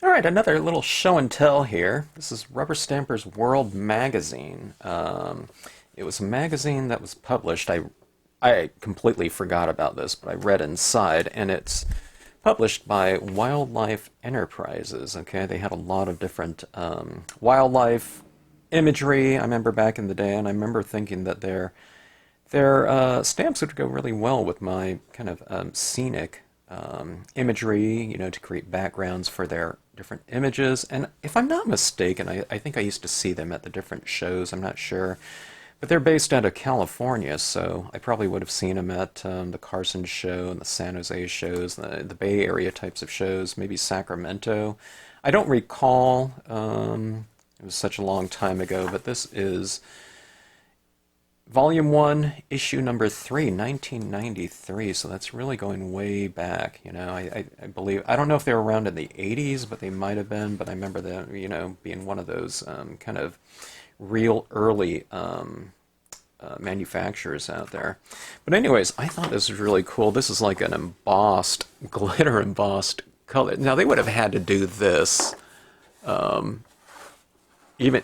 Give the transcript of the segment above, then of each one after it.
All right, another little show and tell here. This is Rubber Stamper's World Magazine. It was a magazine that was published. I completely forgot about this, but I read inside, and it's published by Wildlife Enterprises. Okay, they had a lot of different wildlife imagery. I remember back in the day, and I remember thinking that their stamps would go really well with my kind of scenic imagery, to create backgrounds for their different images. And if I'm not mistaken, I think I used to see them at the different shows. I'm not sure. But they're based out of California, so I probably would have seen them at the Carson show and the San Jose shows, the Bay Area types of shows, maybe Sacramento. I don't recall. It was such a long time ago, but this is Volume 1, Issue number 3, 1993, so that's really going way back. I believe, I don't know if they were around in the 80s, but they might have been, but I remember them, being one of those kind of real early manufacturers out there. But anyways, I thought this was really cool. This is like an embossed, glitter embossed color. Now, they would have had to do this, even,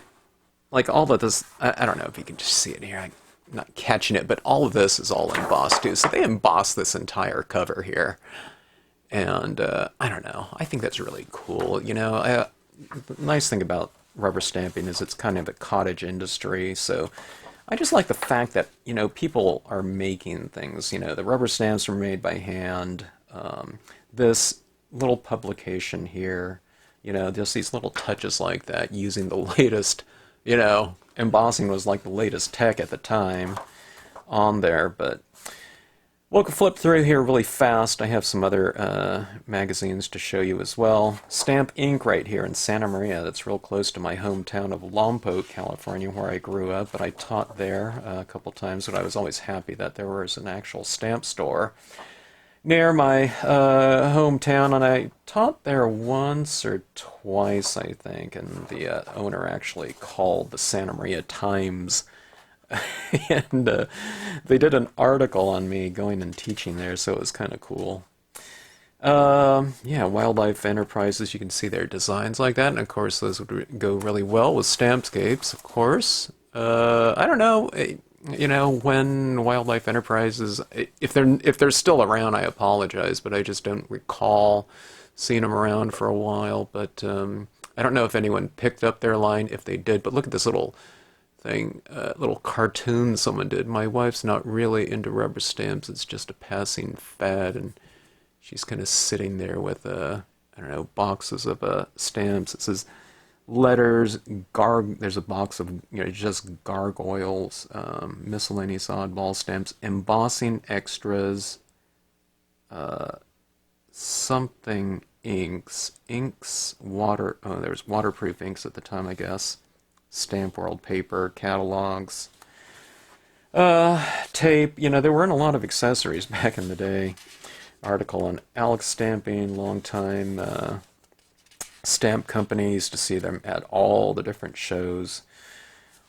like all of this, I don't know if you can just see it here. I'm not catching it, but all of this is all embossed too. So they embossed this entire cover here. And I don't know. I think that's really cool. The nice thing about rubber stamping is it's kind of a cottage industry. So I just like the fact that, people are making things. The rubber stamps were made by hand. This little publication here, just these little touches like that using the latest, embossing was like the latest tech at the time on there. But we'll flip through here really fast. I have some other magazines to show you as well. Stamp Ink right here in Santa Maria. That's real close to my hometown of Lompoc, California, where I grew up. But I taught there a couple times, but I was always happy that there was an actual stamp store near my hometown, and I taught there once or twice, I think, and the owner actually called the Santa Maria Times, and they did an article on me going and teaching there, so it was kind of cool. Yeah, Wildlife Enterprises, you can see their designs like that, and of course those would go really well with Stampscapes, of course. I don't know. When Wildlife Enterprises, if they're still around, I apologize, but I just don't recall seeing them around for a while. But I don't know if anyone picked up their line. If they did, but look at this little thing, little cartoon someone did. My wife's not really into rubber stamps; it's just a passing fad, and she's kind of sitting there with I don't know, boxes of stamps. It says letters, there's a box of just gargoyles, miscellaneous oddball stamps, embossing extras, something inks, water. Oh, there's waterproof inks at the time, I guess. Stamp World paper, catalogs, tape. There weren't a lot of accessories back in the day. Article on Alex Stamping, long time. Stamp companies to see them at all the different shows.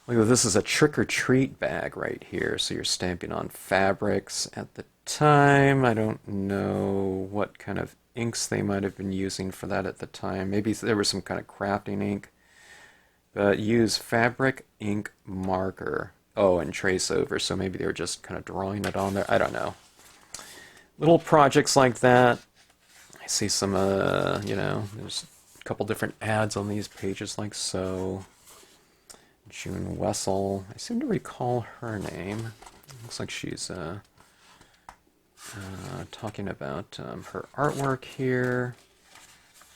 Look at this, is a trick-or-treat bag right here. So you're stamping on fabrics at the time. I don't know what kind of inks they might have been using for that at the time. Maybe there was some kind of crafting ink. But use fabric ink marker. Oh, and trace over. So maybe they were just kind of drawing it on there. I don't know. Little projects like that. I see some, there's couple different ads on these pages like so. June Wessel, I seem to recall her name. Looks like she's talking about her artwork here.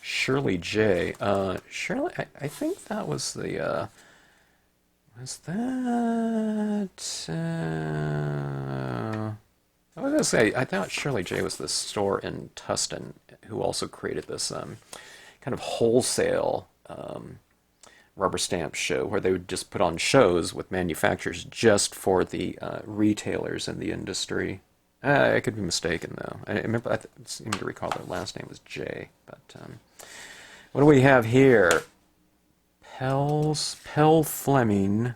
Shirley J. Shirley, I think that was the was that I was gonna say, I thought Shirley J was the store in Tustin who also created this kind of wholesale rubber stamp show where they would just put on shows with manufacturers just for the retailers in the industry. I could be mistaken though. I remember, I seem to recall their last name was J. But what do we have here? Pell Fleming.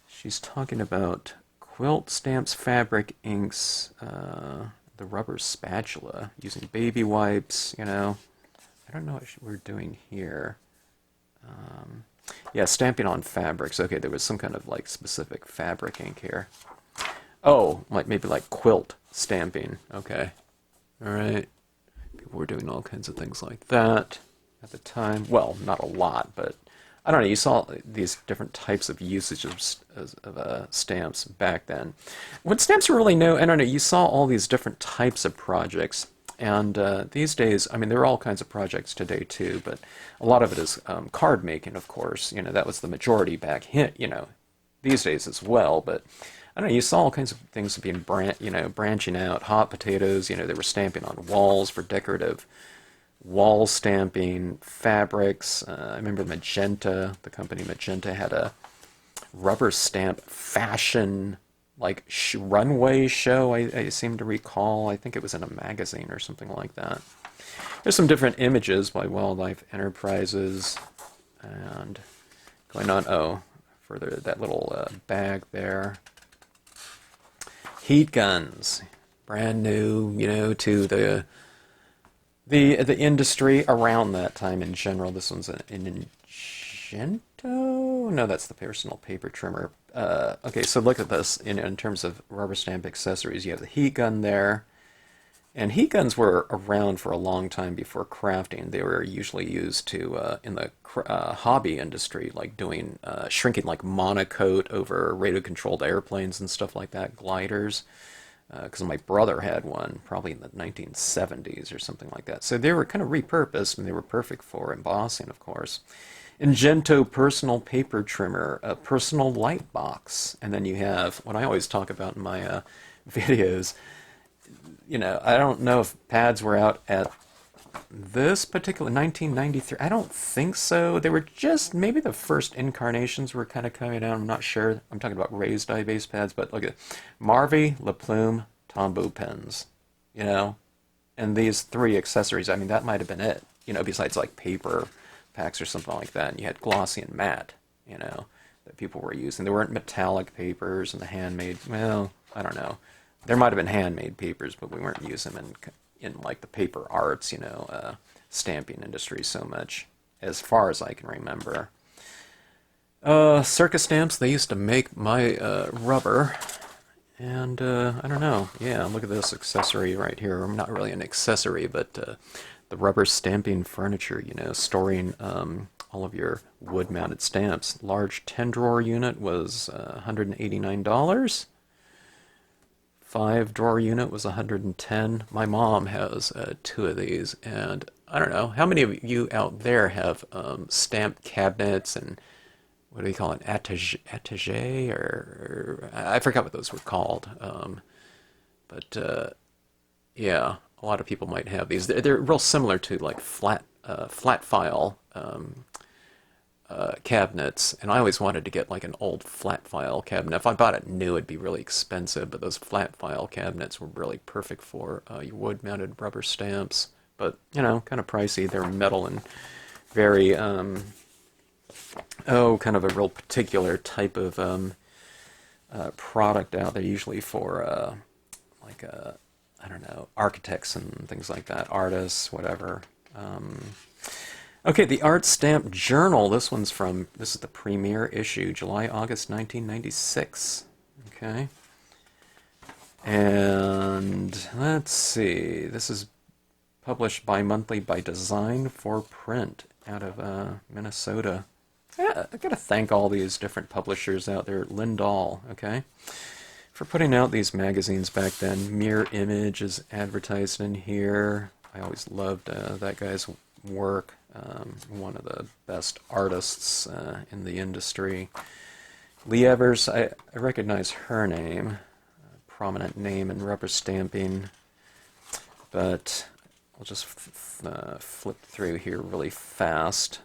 She's talking about quilt stamps, fabric inks, the rubber spatula, using baby wipes, I don't know what we're doing here. Yeah, stamping on fabrics. Okay, there was some kind of like specific fabric ink here. Oh, like maybe like quilt stamping. Okay. All right. People were doing all kinds of things like that at the time. Well, not a lot, but I don't know. You saw these different types of usage of stamps back then. When stamps were really new, I don't know. You saw all these different types of projects, and these days, I mean, there are all kinds of projects today too, but a lot of it is card making, of course. You know, that was the majority back hit. You know, these days as well, but. I don't know, you saw all kinds of things being branching out. Hot potatoes, you know, they were stamping on walls for decorative wall stamping, fabrics. I remember Magenta, the company Magenta had a rubber stamp fashion, like runway show, I seem to recall. I think it was in a magazine or something like that. There's some different images by Wildlife Enterprises. And going on, oh, further, that little bag there. Heat guns, brand new, you know, to the industry around that time in general. This one's an Ingento? No, that's the personal paper trimmer. Okay, so look at this in terms of rubber stamp accessories. You have the heat gun there, and heat guns were around for a long time before crafting. They were usually used to in the hobby industry, like doing shrinking like monocoat over radio-controlled airplanes and stuff like that, gliders. Because my brother had one probably in the 1970s or something like that. So they were kind of repurposed, and they were perfect for embossing, of course. Ingento personal paper trimmer, a personal light box, and then you have what I always talk about in my videos. You know, I don't know if pads were out at this particular 1993. I don't think so. They were just maybe the first incarnations were kind of coming out. I'm not sure. I'm talking about raised die base pads, but look at Marvy, La Plume, Tombow pens. You know, and these three accessories. I mean, that might have been it. You know, besides like paper packs or something like that. And you had glossy and matte. You know, that people were using. There weren't metallic papers and the handmade. Well, I don't know. There might have been handmade papers, but we weren't using them in like the paper arts, you know, stamping industry so much, as far as I can remember. Circus stamps, they used to make my rubber, and I don't know, yeah, look at this accessory right here. Not really an accessory, but the rubber stamping furniture, you know, storing all of your wood-mounted stamps. Large 10-drawer unit was $189. 5-drawer unit was 110. My mom has 2 of these, and I don't know how many of you out there have stamp cabinets and what do you call it, attaché, or I forgot what those were called. But yeah, a lot of people might have these. They're real similar to like flat file cabinets, and I always wanted to get like an old flat file cabinet. If I bought it new, it'd be really expensive, but those flat file cabinets were really perfect for your wood-mounted rubber stamps. But, you know, kind of pricey. They're metal and very, kind of a real particular type of product out there, usually for like, I don't know, architects and things like that, artists, whatever. Okay, the Art Stamp Journal. This is the premiere issue, July, August 1996. Okay. And let's see. This is published bi-monthly by Design for Print out of Minnesota. Yeah, I gotta thank all these different publishers out there. Lindahl, okay, for putting out these magazines back then. Mirror Image is advertised in here. I always loved that guy's work. One of the best artists in the industry. Lee Evers, I recognize her name, a prominent name in rubber stamping, but I'll just flip through here really fast,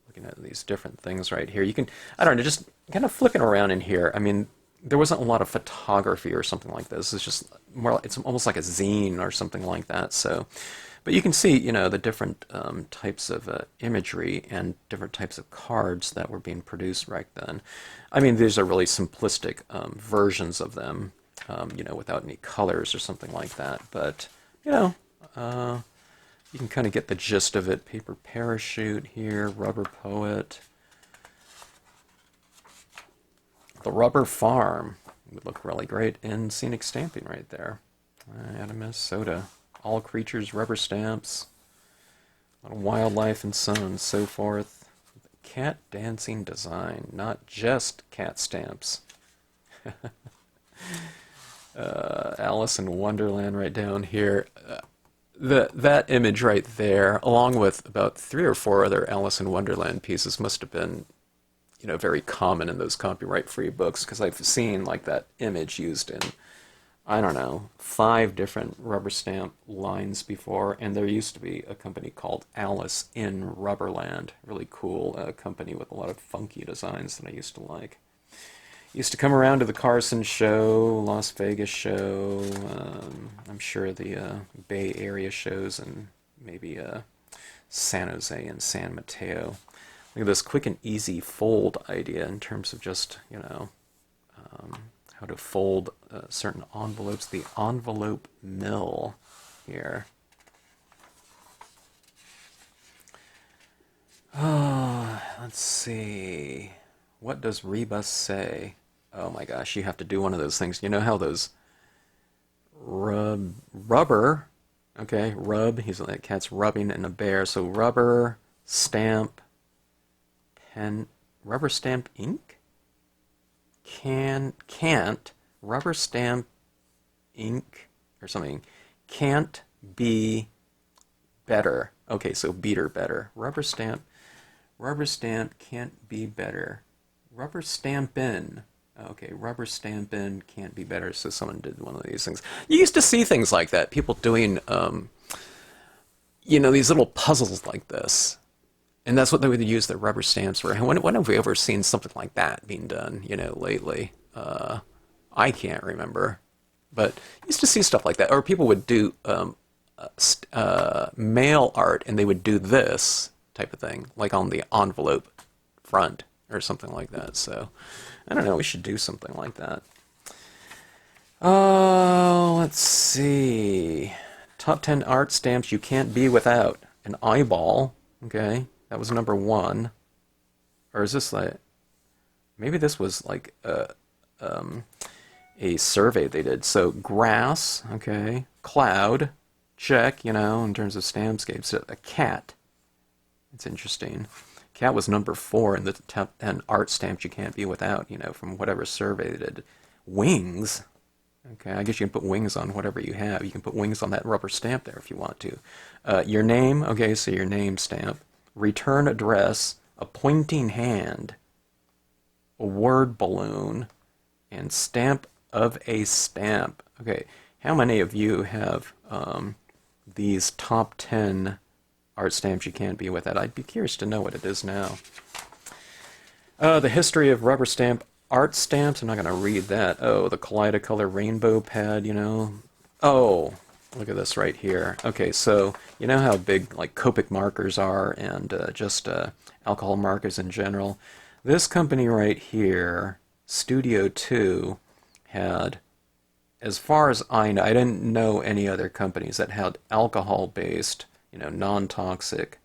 looking at these different things right here. You can, I don't know, just kind of flipping around in here. I mean, there wasn't a lot of photography or something like this. It's just more, it's almost like a zine or something like that, so. But you can see, you know, the different types of imagery and different types of cards that were being produced right then. I mean, these are really simplistic versions of them, you know, without any colors or something like that. But, you know, you can kind of get the gist of it. Paper Parachute here, Rubber Poet. The Rubber Farm would look really great in scenic stamping right there. Out of Minnesota. All creatures, rubber stamps. A lot of wildlife and so on and so forth. Cat dancing design, not just cat stamps. Alice in Wonderland right down here. That image right there, along with about 3 or 4 other Alice in Wonderland pieces, must have been, very common in those copyright-free books, because I've seen like that image used in, I don't know, 5 different rubber stamp lines before, and there used to be a company called Alice in Rubberland, really cool company with a lot of funky designs that I used to like. Used to come around to the Carson show, Las Vegas show, I'm sure the Bay Area shows, and maybe San Jose and San Mateo. Look at this quick and easy fold idea in terms of just, how to fold certain envelopes. The envelope mill here. Oh, let's see. What does Rebus say? Oh my gosh, you have to do one of those things. You know how those rubber, okay, that cat's rubbing in a bear, so rubber stamp pen, rubber stamp ink? Can't, rubber stamp ink or something, can't be better. Okay, so beater better. Rubber stamp can't be better. Rubber stampin'. Okay, rubber stampin' can't be better, so someone did one of these things. You used to see things like that, people doing, these little puzzles like this. And that's what they would use their rubber stamps for. When have we ever seen something like that being done, lately? I can't remember. But you used to see stuff like that. Or people would do mail art, and they would do this type of thing, like on the envelope front or something like that. So, I don't know, we should do something like that. Oh, let's see. Top 10 art stamps you can't be without. An eyeball, okay. That was number 1. Or is this like... Maybe this was like a survey they did. So, grass, okay. Cloud, check, in terms of Stampscapes. A cat. It's interesting. Cat was number 4 in the top 10 art stamps you can't be without, from whatever survey they did. Wings. Okay, I guess you can put wings on whatever you have. You can put wings on that rubber stamp there if you want to. Your name, okay, so your name stamp. Return address, a pointing hand, a word balloon, and stamp of a stamp. Okay, how many of you have these top 10 art stamps you can't be without? I'd be curious to know what it is now. The history of rubber stamp art stamps. I'm not going to read that. Oh, the Kaleidocolor rainbow pad, Oh, look at this right here. Okay, so you know how big like Copic markers are and just alcohol markers in general? This company right here, Studio 2, had, as far as I know, I didn't know any other companies that had alcohol-based, non-toxic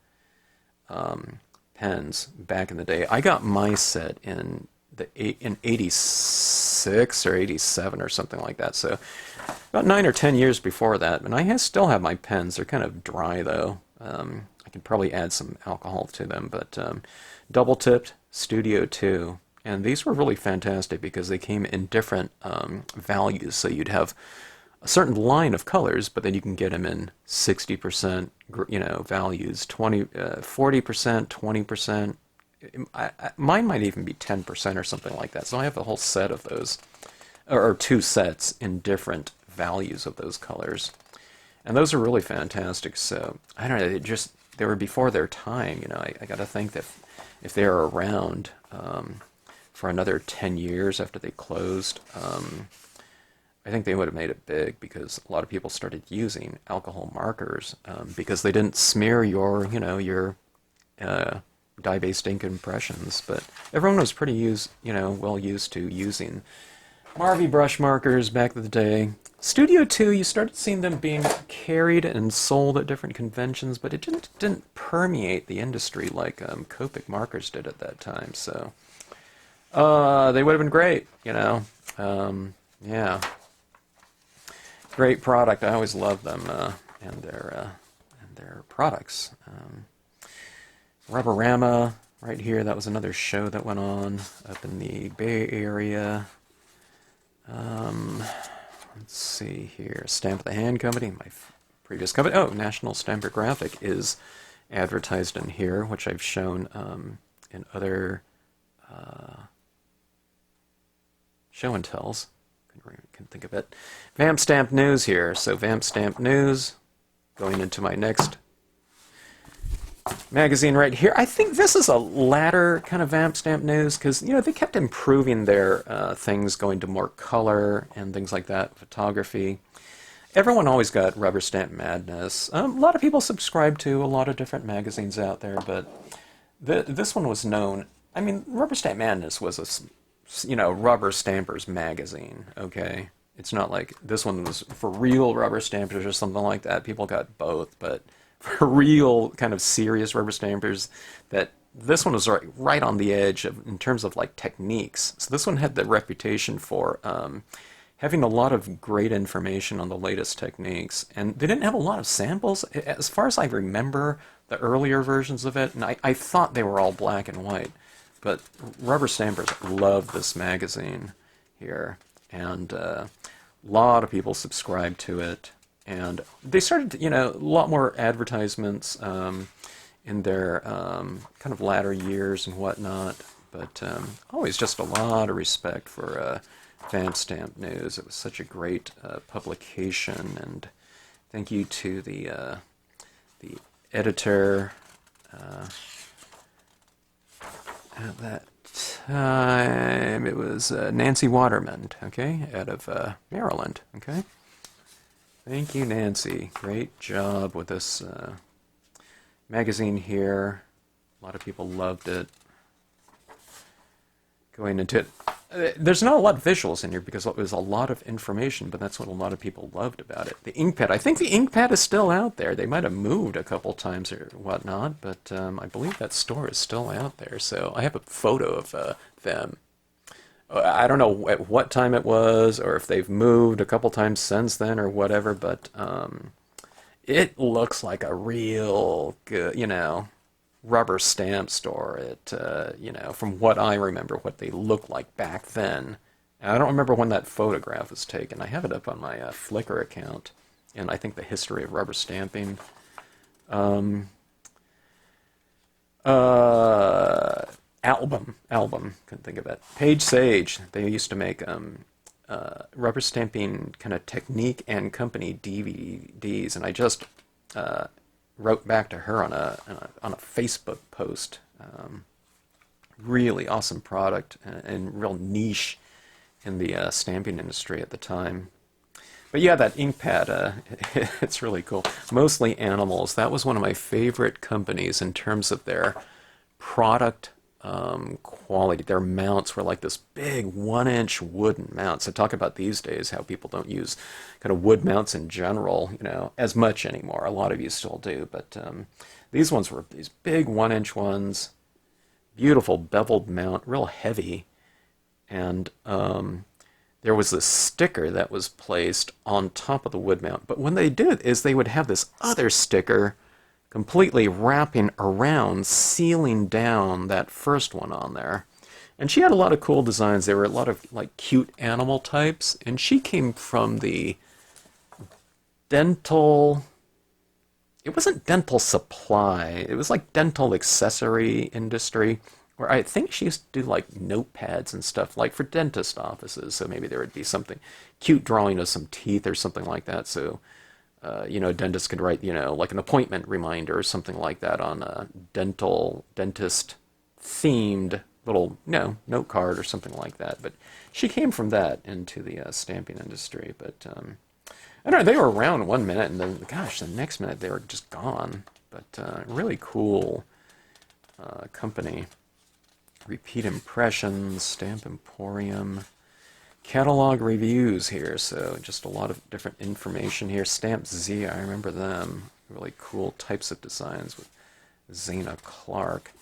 pens back in the day. I got my set in 86 or 87 or something like that, so about 9 or 10 years before that. And I still have my pens. They're kind of dry though. I could probably add some alcohol to them, but double tipped Studio 2, and these were really fantastic because they came in different values. So you'd have a certain line of colors, but then you can get them in 60% values, 40%, 20%. Mine might even be 10% or something like that. So I have a whole set of those, or 2 sets in different values of those colors, and those are really fantastic. So I don't know, they were before their time. I got to think that if they were around for another 10 years after they closed, I think they would have made it big, because a lot of people started using alcohol markers because they didn't smear your dye-based ink impressions. But everyone was pretty well used to using Marvy brush markers back in the day. Studio 2, you started seeing them being carried and sold at different conventions, but it didn't permeate the industry like Copic markers did at that time. So they would have been great, you know. Yeah, great product. I always loved them and their products. Rubberrama, right here. That was another show that went on up in the Bay Area. Let's see here. Stamp the Hand Company, my previous company. Oh, National Stamper Graphic is advertised in here, which I've shown in other show and tells. Can think of it. Vamp Stamp News here. So Vamp Stamp News, going into my next magazine right here. I think this is a latter kind of Vamp Stamp News because, you know, they kept improving their things, going to more color and things like that, photography. Everyone always got Rubber Stamp Madness. A lot of people subscribe to a lot of different magazines out there, but this one was known. I mean, Rubber Stamp Madness was a, you know, rubber stampers magazine, okay? It's not like this one was for real rubber stampers or something like that. People got both, but for real kind of serious rubber stampers, that this one was right on the edge of, in terms of like techniques. So this one had the reputation for having a lot of great information on the latest techniques, and they didn't have a lot of samples as far as I remember the earlier versions of it, and I thought they were all black and white, but rubber stampers loved this magazine here, and a lot of people subscribed to it. And they started, you know, a lot more advertisements in their kind of latter years and whatnot. But always just a lot of respect for Vamp Stamp News. It was such a great publication. And thank you to the editor at that time. It was Nancy Waterman, okay, out of Maryland, okay. Thank you, Nancy. Great job with this magazine here. A lot of people loved it. Going into it, there's not a lot of visuals in here because it was a lot of information, but that's what a lot of people loved about it. The inkpad, I think the inkpad is still out there. They might have moved a couple times or whatnot, but I believe that store is still out there. So I have a photo of them. I don't know at what time it was, or if they've moved a couple times since then, or whatever. But it looks like a real good, you know, rubber stamp store. It, you know, from what I remember, what they looked like back then. And I don't remember when that photograph was taken. I have it up on my Flickr account, and I think the history of rubber stamping. Album, couldn't think of it. Page Sage, they used to make rubber stamping kind of technique and company DVDs, and I just wrote back to her on a Facebook post. Really awesome product and real niche in the stamping industry at the time. But yeah, that ink pad, it's really cool. Mostly Animals. That was one of my favorite companies in terms of their product quality. Their mounts were like this big 1-inch wooden mount. So talk about these days how people don't use kind of wood mounts in general, you know, as much anymore. A lot of you still do, but these ones were these big 1-inch ones, beautiful beveled mount, real heavy, and there was this sticker that was placed on top of the wood mount. But when they did it is they would have this other sticker completely wrapping around, sealing down that first one on there. And she had a lot of cool designs. There were a lot of like cute animal types, and she came from the dental, it wasn't dental supply, it was like dental accessory industry, where I think she used to do like notepads and stuff like for dentist offices. So maybe there would be something cute drawing of some teeth or something like that. So you know, dentists could write, you know, like an appointment reminder or something like that on a dentist themed little, you know, note card or something like that. But she came from that into the stamping industry. But I don't know, they were around 1 minute, and then, gosh, the next minute they were just gone. But really cool company. Repeat Impressions, Stamp Emporium, catalog reviews here, so just a lot of different information here. Stamp Z, I remember them. Really cool types of designs with Zana Clark.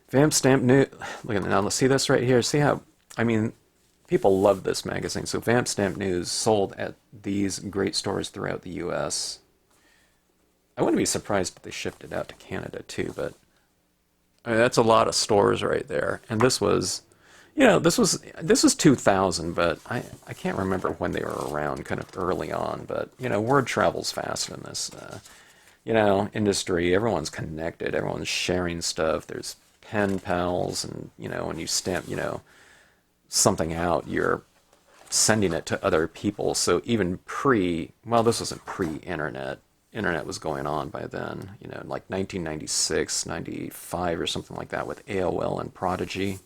Vamp Stamp New. Look at now. Let's see this right here. See how? I mean, people love this magazine. So Vamp Stamp News sold at these great stores throughout the U.S. I wouldn't be surprised if they shipped it out to Canada too, but I mean, that's a lot of stores right there. And this was, this was 2000, but I can't remember when they were around, kind of early on. But word travels fast in this industry. Everyone's connected. Everyone's sharing stuff. There's pen pals, and when you stamp something out, you're sending it to other people. So even this wasn't pre-internet. Internet was going on by then, like 1996, 95 or something like that with AOL and Prodigy.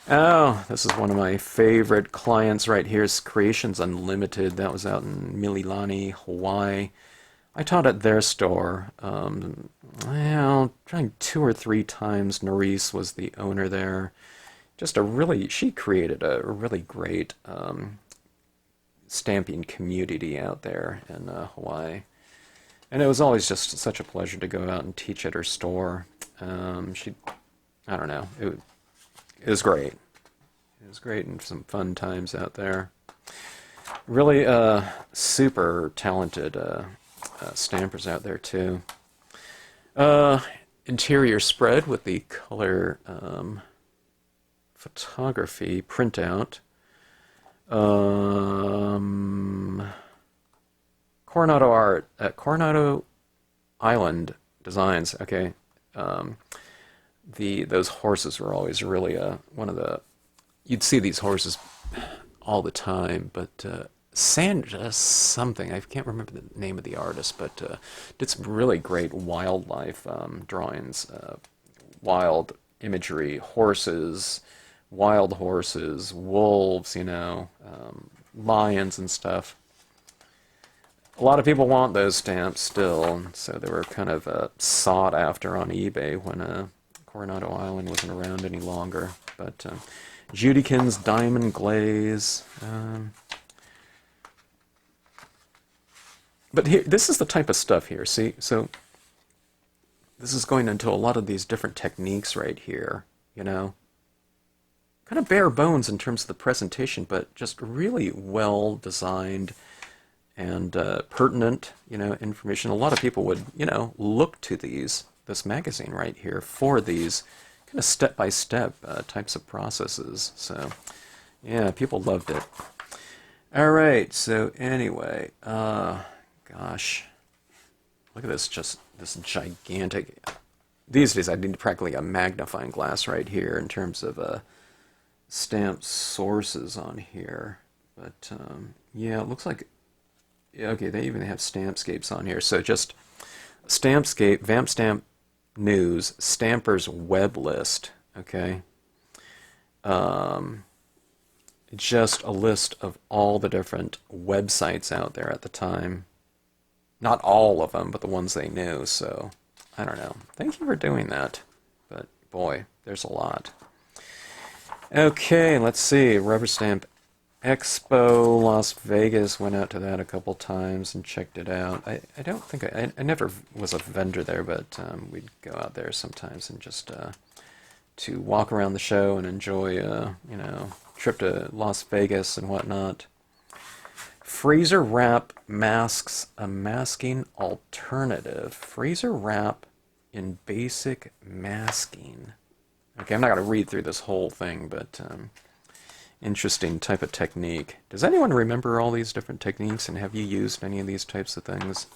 Oh, this is one of my favorite clients right here. It's Creations Unlimited. That was out in Mililani, Hawaii. I taught at their store. Trying 2 or 3 times. Nerys was the owner there. She created a really great stamping community out there in Hawaii. And it was always just such a pleasure to go out and teach at her store. I don't know, it was great. It was great and some fun times out there. Really super talented stampers out there too. Interior spread with the color photography printout. Coronado Art at Coronado Island Designs. Okay, those horses were always really one of the. You'd see these horses all the time, but Sandra something, I can't remember the name of the artist, but did some really great wildlife drawings, wild imagery, horses, wild horses, wolves, lions and stuff. A lot of people want those stamps still, so they were kind of sought after on eBay when Coronado Island wasn't around any longer. But Judykins Diamond Glaze. But here, this is the type of stuff here. See, so this is going into a lot of these different techniques right here. Kind of bare bones in terms of the presentation, but just really well designed and pertinent, information. A lot of people would, look to this magazine right here for these kind of step-by-step types of processes. So, yeah, people loved it. All right, so anyway, gosh, look at this, just this gigantic. These days I need practically a magnifying glass right here in terms of stamp sources on here. But, yeah, it looks like. Okay, they even have Stampscapes on here. So just Stampscape, Vamp Stamp News, Stampers Web List, okay? Just a list of all the different websites out there at the time. Not all of them, but the ones they knew, so I don't know. Thank you for doing that. But boy, there's a lot. Okay, let's see. Rubber Stamp Expo Las Vegas, went out to that a couple times and checked it out. I don't think I never was a vendor there, but we'd go out there sometimes and just to walk around the show and enjoy trip to Las Vegas and whatnot. Freezer Wrap masks a masking alternative. Freezer Wrap in basic masking. Okay, I'm not going to read through this whole thing, but interesting type of technique. Does anyone remember all these different techniques, and have you used any of these types of things?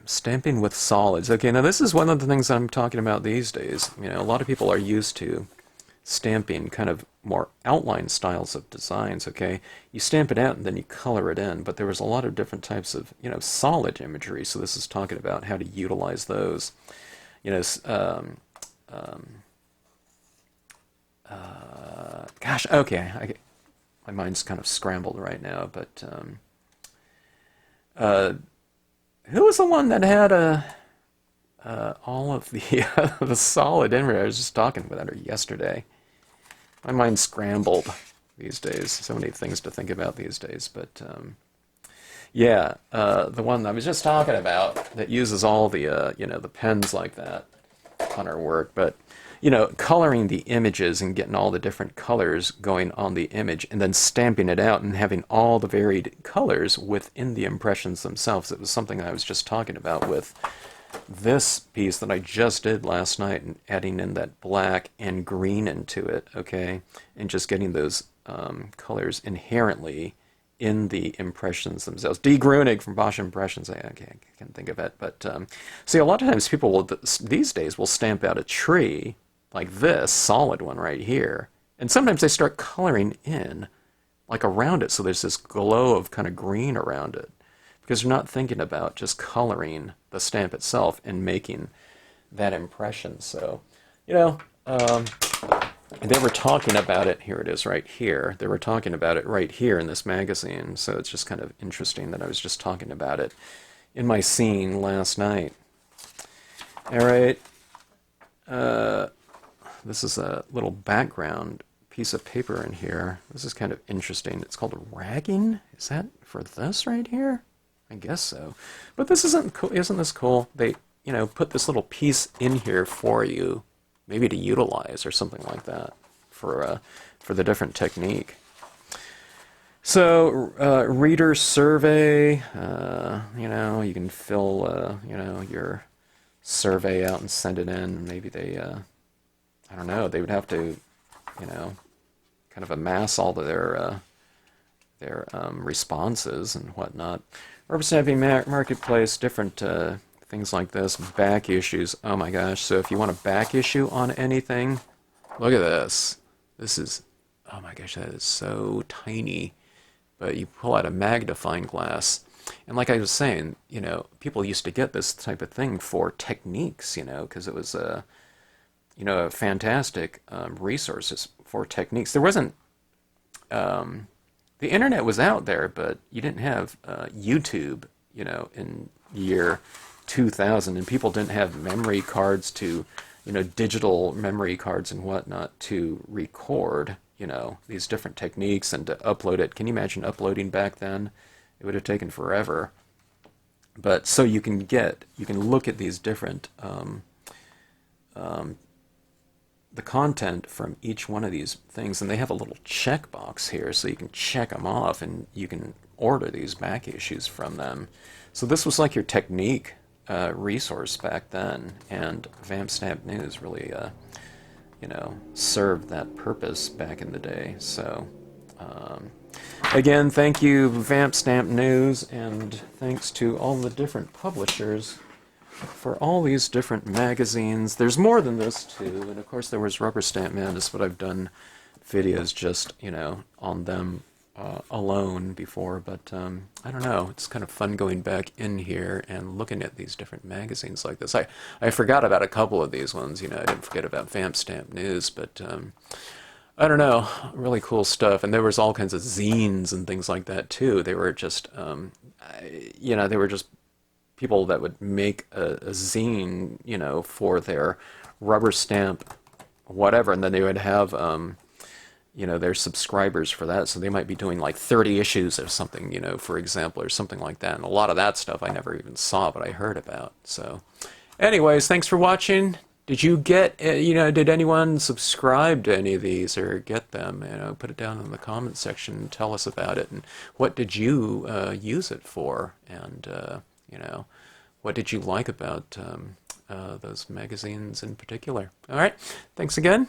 Stamping with solids. Okay, now this is one of the things I'm talking about these days. A lot of people are used to stamping kind of more outline styles of designs, okay? You stamp it out and then you color it in, but there was a lot of different types of, solid imagery, so this is talking about how to utilize those. Gosh, okay, my mind's kind of scrambled right now, but who was the one that had all of the the solid imagery? I was just talking about her yesterday. My mind's scrambled these days. So many things to think about these days. But yeah, the one I was just talking about that uses all the the pens like that on our work. But coloring the images and getting all the different colors going on the image and then stamping it out and having all the varied colors within the impressions themselves. It was something I was just talking about with this piece that I just did last night and adding in that black and green into it, okay? And just getting those colors inherently in the impressions themselves. D. Grunig from Bosch Impressions, I can't think of it. But see, a lot of times people will, these days, will stamp out a tree like this solid one right here. And sometimes they start coloring in like around it. So there's this glow of kind of green around it. Because they're not thinking about just coloring the stamp itself and making that impression. So, they were talking about it. Here it is right here. They were talking about it right here in this magazine. So it's just kind of interesting that I was just talking about it in my scene last night. All right. This is a little background piece of paper in here. This is kind of interesting. It's called ragging. Is that for this right here? I guess so. But this isn't cool. Isn't this cool? They, put this little piece in here for you, maybe to utilize or something like that for the different technique. So, reader survey, you can fill, your survey out and send it in. Maybe they, I don't know, they would have to, kind of amass all of their responses and whatnot. Rubber stamping marketplace, different things like this, back issues. Oh my gosh! So if you want a back issue on anything, look at this. This is, oh my gosh, that is so tiny. But you pull out a magnifying glass, and like I was saying, people used to get this type of thing for techniques, because it was a fantastic resources for techniques. There wasn't. The internet was out there, but you didn't have YouTube, in year 2000, and people didn't have memory cards to, digital memory cards and whatnot to record, these different techniques and to upload it. Can you imagine uploading back then? It would have taken forever. But so you can look at these different the content from each one of these things, and they have a little checkbox here so you can check them off and you can order these back issues from them. So this was like your technique resource back then, and Vamp Stamp News really served that purpose back in the day. So again, thank you Vamp Stamp News, and thanks to all the different publishers for all these different magazines. There's more than this too, and of course there was Rubber Stamp Madness, but I've done videos just on them alone before. But I don't know, it's kind of fun going back in here and looking at these different magazines like this. I forgot about a couple of these ones. I didn't forget about Vamp Stamp News, but I don't know, really cool stuff. And there was all kinds of zines and things like that too. They were just they were just people that would make a zine, for their rubber stamp whatever, and then they would have, their subscribers for that, so they might be doing like 30 issues of something, for example, or something like that. And a lot of that stuff I never even saw, but I heard about. So anyways, thanks for watching. Did you get, did anyone subscribe to any of these or get them? Put it down in the comment section and tell us about it. And what did you use it for? And, what did you like about those magazines in particular? All right. Thanks again.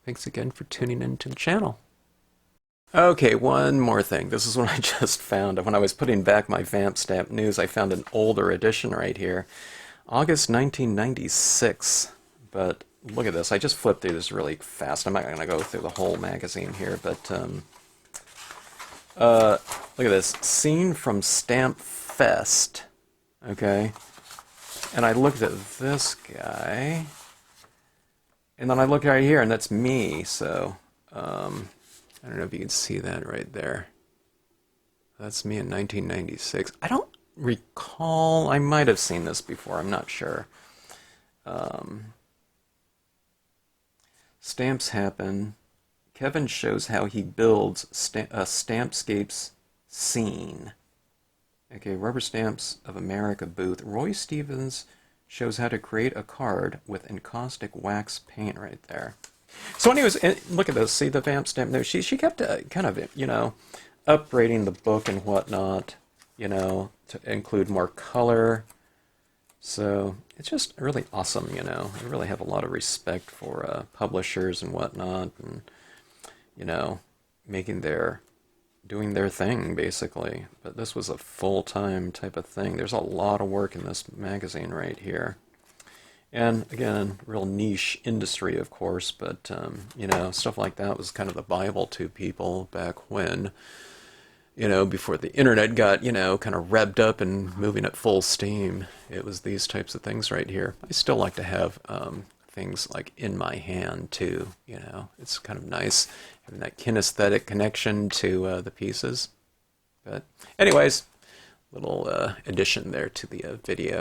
Thanks again for tuning into the channel. Okay, one more thing. This is what I just found. When I was putting back my Vamp Stamp News, I found an older edition right here. August 1996. But look at this. I just flipped through this really fast. I'm not going to go through the whole magazine here, but look at this. Scene from Stamp Fest. Okay? And I looked at this guy, and then I look right here, and that's me. So, I don't know if you can see that right there. That's me in 1996. I don't recall. I might have seen this before. I'm not sure. Stamps happen. Kevin shows how he builds a Stampscapes scene. Okay, Rubber Stamps of America booth. Roy Stevens shows how to create a card with encaustic wax paint right there. So anyways, look at this. See the Vamp Stamp? No, she kept kind of, upgrading the book and whatnot, to include more color. So it's just really awesome. I really have a lot of respect for publishers and whatnot, and making doing their thing basically. But this was a full-time type of thing. There's a lot of work in this magazine right here. And again, real niche industry, of course, but stuff like that was kind of the Bible to people back when, before the internet got, kind of revved up and moving at full steam. It was these types of things right here. I still like to have things like in my hand too. It's kind of nice having that kinesthetic connection to the pieces. But anyways, little addition there to the video.